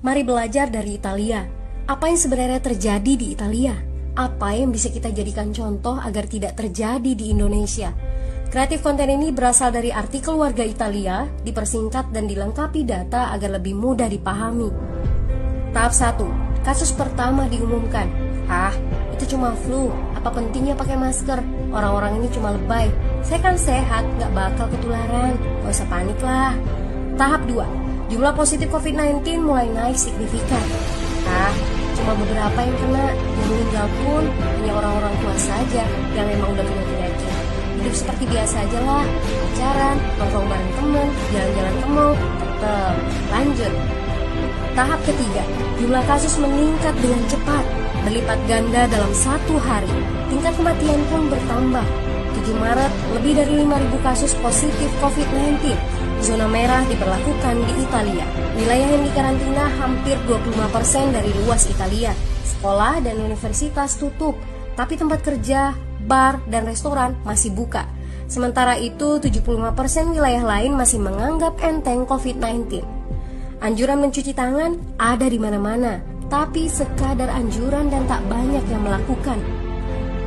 Mari belajar dari Italia. Apa yang sebenarnya terjadi di Italia? Apa yang bisa kita jadikan contoh agar tidak terjadi di Indonesia? Kreatif konten ini berasal dari artikel warga Italia, dipersingkat dan dilengkapi data agar lebih mudah dipahami. Tahap 1. Kasus pertama diumumkan. Itu cuma flu. Apa pentingnya pakai masker? Orang-orang ini cuma lebay. Saya kan sehat, gak bakal ketularan. Gak usah panik lah. Tahap 2. Jumlah positif COVID-19 mulai naik signifikan. Cuma beberapa yang kena. Yang meninggal pun hanya orang-orang tua saja yang memang udah punya penyakit. Hidup seperti biasa aja lah. Pacaran, nongkrong bareng temen, jalan-jalan ke mall. Tetep lanjut. Tahap ketiga, jumlah kasus meningkat dengan cepat, berlipat ganda dalam 1 hari. Tingkat kematian pun bertambah. 7 Maret, lebih dari 5.000 kasus positif COVID-19. Zona merah diberlakukan di Italia. Wilayah yang dikarantina hampir 25% dari luas Italia. Sekolah dan universitas tutup, tapi tempat kerja, bar, dan restoran masih buka. Sementara itu, 75% wilayah lain masih menganggap enteng COVID-19. Anjuran mencuci tangan ada di mana-mana, tapi sekadar anjuran dan tak banyak yang melakukan.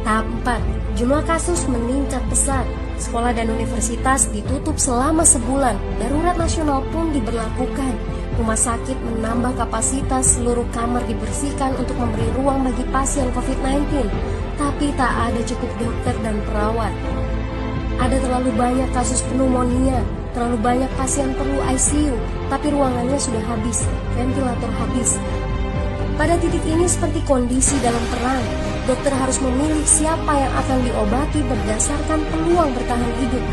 Tahap 4, jumlah kasus meningkat pesat. Sekolah dan universitas ditutup selama sebulan. Darurat nasional pun diberlakukan. Rumah sakit menambah kapasitas, seluruh kamar dibersihkan untuk memberi ruang bagi pasien COVID-19. Tapi tak ada cukup dokter dan perawat. Ada terlalu banyak kasus pneumonia, terlalu banyak pasien perlu ICU, tapi ruangannya sudah habis, ventilator habis. Pada titik ini seperti kondisi dalam perang, dokter harus memilih siapa yang akan diobati berdasarkan peluang bertahan hidup.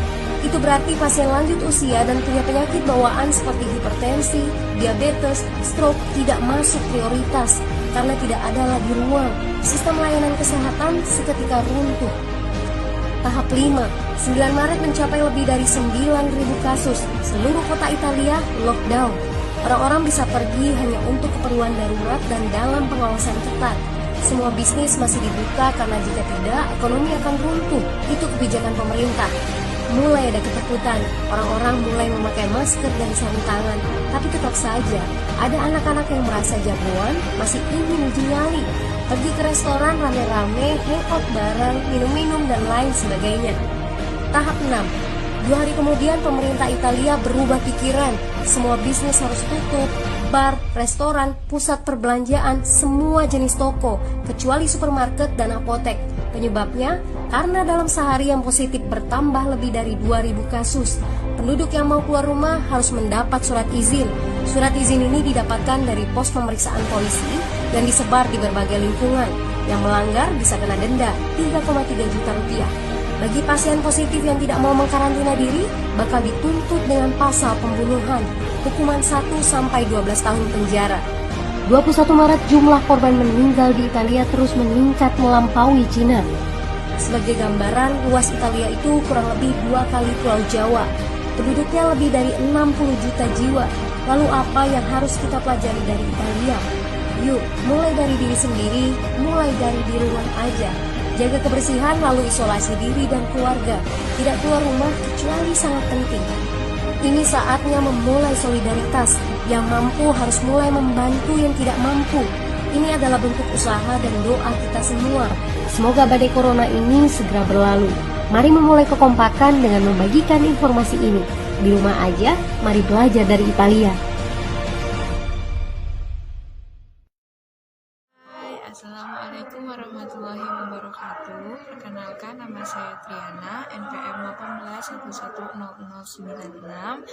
Itu berarti pasien lanjut usia dan punya penyakit bawaan seperti hipertensi, diabetes, stroke tidak masuk prioritas karena tidak ada lagi ruang. Sistem layanan kesehatan seketika runtuh. Tahap 5, 9 Maret mencapai lebih dari 9.000 kasus. Seluruh kota Italia lockdown. Orang-orang bisa pergi hanya untuk keperluan darurat dan dalam pengawasan ketat. Semua bisnis masih dibuka karena jika tidak, ekonomi akan runtuh. Itu kebijakan pemerintah. Mulai ada ketakutan, orang-orang mulai memakai masker dan sarung tangan. Tapi tetap saja, ada anak-anak yang merasa jagoan, masih ingin uji nyali. Pergi ke restoran rame-rame, hangout bareng, minum-minum, dan lain sebagainya. Tahap 6. 2 hari kemudian pemerintah Italia berubah pikiran. Semua bisnis harus tutup. Bar, restoran, pusat perbelanjaan, semua jenis toko, kecuali supermarket dan apotek. Penyebabnya, karena dalam sehari yang positif bertambah lebih dari 2.000 kasus. Penduduk yang mau keluar rumah harus mendapat surat izin. Surat izin ini didapatkan dari pos pemeriksaan polisi dan disebar di berbagai lingkungan. Yang melanggar bisa kena denda 3,3 juta rupiah. Bagi pasien positif yang tidak mau mengkarantina diri, bakal dituntut dengan pasal pembunuhan, hukuman 1-12 tahun penjara. 21 Maret jumlah korban meninggal di Italia terus meningkat melampaui Cina. Sebagai gambaran, luas Italia itu kurang lebih 2 kali Pulau Jawa. Penduduknya lebih dari 60 juta jiwa. Lalu apa yang harus kita pelajari dari Italia? Yuk, mulai dari diri sendiri, mulai dari di rumah aja. Jaga kebersihan lalu isolasi diri dan keluarga. Tidak keluar rumah kecuali sangat penting. Ini saatnya memulai solidaritas. Yang mampu harus mulai membantu yang tidak mampu. Ini adalah bentuk usaha dan doa kita semua. Semoga badai corona ini segera berlalu. Mari memulai kekompakan dengan membagikan informasi ini. Di rumah aja, mari belajar dari Italia. Assalamualaikum warahmatullahi wabarakatuh. Perkenalkan, nama saya Triana, NPM 18110096.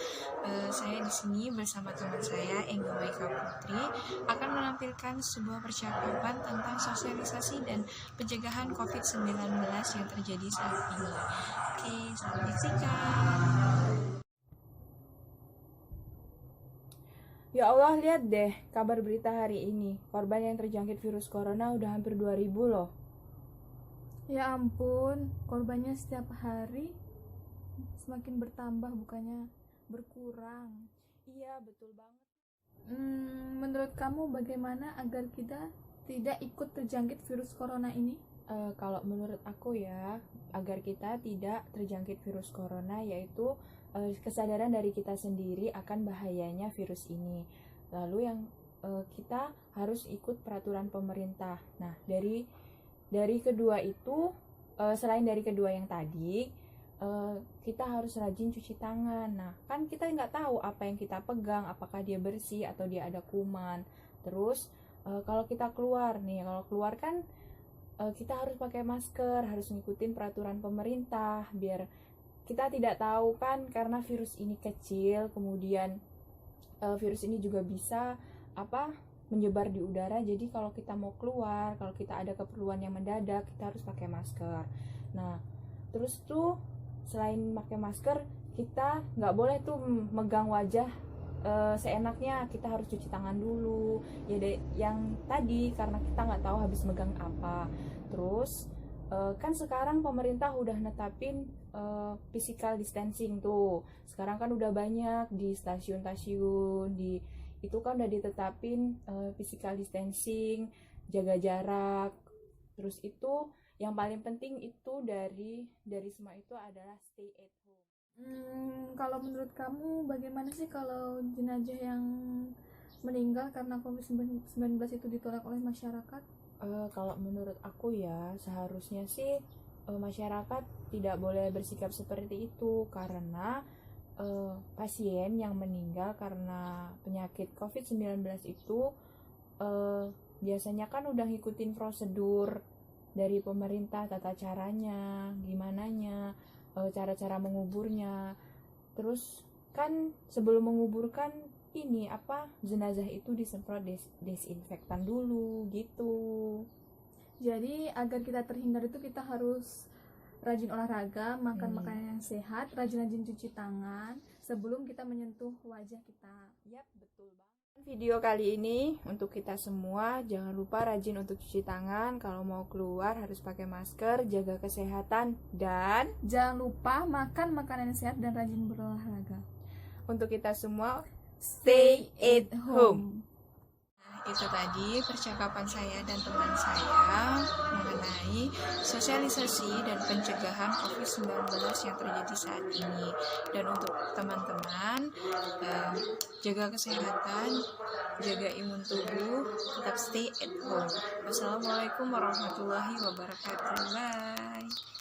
Saya di sini bersama teman saya Engga Maika Putri akan menampilkan sebuah percakapan tentang sosialisasi dan pencegahan COVID-19 yang terjadi saat ini. Oke, selamat menyaksikan. Ya Allah, lihat deh kabar berita hari ini. Korban yang terjangkit virus corona udah hampir 2.000 loh. Ya ampun, korbannya setiap hari semakin bertambah bukannya berkurang. Iya, betul banget. Menurut kamu bagaimana agar kita tidak ikut terjangkit virus corona ini? Kalau menurut aku ya, agar kita tidak terjangkit virus corona yaitu kesadaran dari kita sendiri akan bahayanya virus ini. Lalu yang kita harus ikut peraturan pemerintah. Nah, dari kedua itu, selain dari kedua yang tadi, kita harus rajin cuci tangan. Nah, kan kita nggak tahu apa yang kita pegang, apakah dia bersih atau dia ada kuman. Terus kalau kita keluar kan kita harus pakai masker, harus ngikutin peraturan pemerintah, biar kita tidak tahu kan, karena virus ini kecil, kemudian virus ini juga bisa menyebar di udara. Jadi kalau kita mau keluar, kalau kita ada keperluan yang mendadak, kita harus pakai masker. Nah, terus tuh selain pakai masker, kita nggak boleh tuh megang wajah seenaknya. Kita harus cuci tangan dulu ya, yang tadi karena kita nggak tahu habis megang apa. Terus kan sekarang pemerintah udah netapin physical distancing tuh. Sekarang kan udah banyak di stasiun-stasiun, itu kan udah ditetapin physical distancing, jaga jarak. Terus itu yang paling penting itu dari semua itu adalah stay at home. Kalau menurut kamu bagaimana sih kalau jenazah yang meninggal karena COVID-19 itu ditolak oleh masyarakat? Kalau menurut aku ya, seharusnya sih masyarakat tidak boleh bersikap seperti itu, karena pasien yang meninggal karena penyakit COVID-19 itu biasanya kan udah ngikutin prosedur dari pemerintah, tata caranya, gimananya, cara-cara menguburnya. Terus kan sebelum menguburkan jenazah itu disemprot desinfektan dulu gitu. Jadi agar kita terhindar itu kita harus rajin olahraga, makan makanan yang sehat, rajin-rajin cuci tangan sebelum kita menyentuh wajah kita. Yap, betul banget. Video kali ini untuk kita semua, jangan lupa rajin untuk cuci tangan, kalau mau keluar harus pakai masker, jaga kesehatan, dan jangan lupa makan makanan yang sehat dan rajin berolahraga. Untuk kita semua, stay at home. Itu tadi percakapan saya dan teman saya mengenai sosialisasi dan pencegahan COVID-19 yang terjadi saat ini. Dan untuk teman-teman, jaga kesehatan, jaga imun tubuh, tetap stay at home. Wassalamualaikum warahmatullahi wabarakatuh. Bye.